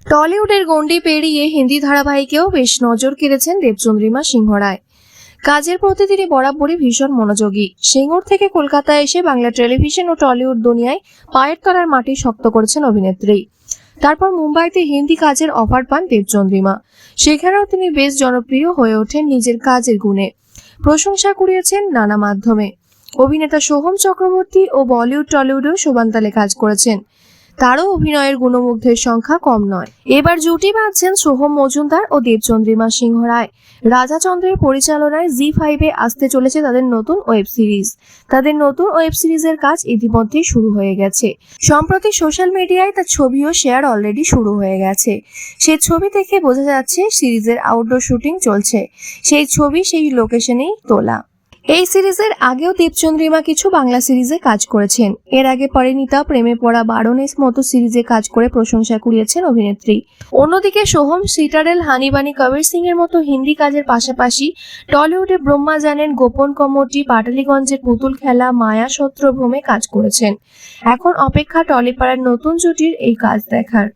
টলিউডের গণ্ডি পেরিয়ে হিন্দি ধারাবাহিকেও বেশ নজর কেড়েছেন দেবচন্দ্রিমা সিংহ রায়। কাজের প্রতি তিনি বরাবরই ভীষণ মনোযোগী। সিঙ্গুর থেকে কলকাতায় এসে বাংলা টেলিভিশন ও টলিউড দুনিয়ায় পায়ের তলার মাটি শক্ত করেছেন অভিনেত্রী। তারপর মুম্বাইতে হিন্দি কাজের অফার পান দেবচন্দ্রিমা। সেখানেও তিনি বেশ জনপ্রিয় হয়ে ওঠেন নিজের কাজের গুণে। প্রশংসা কুড়িয়েছেন নানা মাধ্যমে। অভিনেতা সোহম চক্রবর্তী ও বলিউড টলিউডেও সমান্তালে কাজ করেছেন। তারও অভিনয়ের গুণমুগ্ধের সংখ্যা কম নয়। এবার জুটি বাঁধছেন সোহম মজুমদার ও দেবচন্দ্রিমা সিংহ রায়। রাজা চন্দ্রের পরিচালনায় জি5-এ আসতে চলেছে তাদের নতুন ওয়েব সিরিজ। তাদের নতুন ওয়েব সিরিজের কাজ ইতিমধ্যেই শুরু হয়ে গেছে। সম্প্রতি সোশ্যাল মিডিয়ায় তার ছবিও শেয়ার অলরেডি শুরু হয়ে গেছে। সেই ছবি দেখে বোঝা যাচ্ছে সিরিজের আউটডোর শুটিং চলছে। সেই ছবি সেই লোকেশনেই তোলা। এই সিরিজের আগেও দেবচন্দ্রিমা কিছু বাংলা সিরিজে কাজ করেছেন। এর আগে পরিণীতা, প্রেমে পড়া, বারণেস মতো সিরিজে কাজ করে প্রশংসা কুড়িয়েছেন অভিনেত্রী। অন্যদিকে সোহম সিটারেল, হানিবানি, কবির সিং এর মতো হিন্দি কাজের পাশাপাশি টলিউডে ব্রহ্মা জানেন, গোপন কমটি, পাটালিগঞ্জের পুতুল খেলা, মায়া সত্রভ্রমে কাজ করেছেন। এখন অপেক্ষা টলিপাড়ার নতুন জুটির এই কাজ দেখার।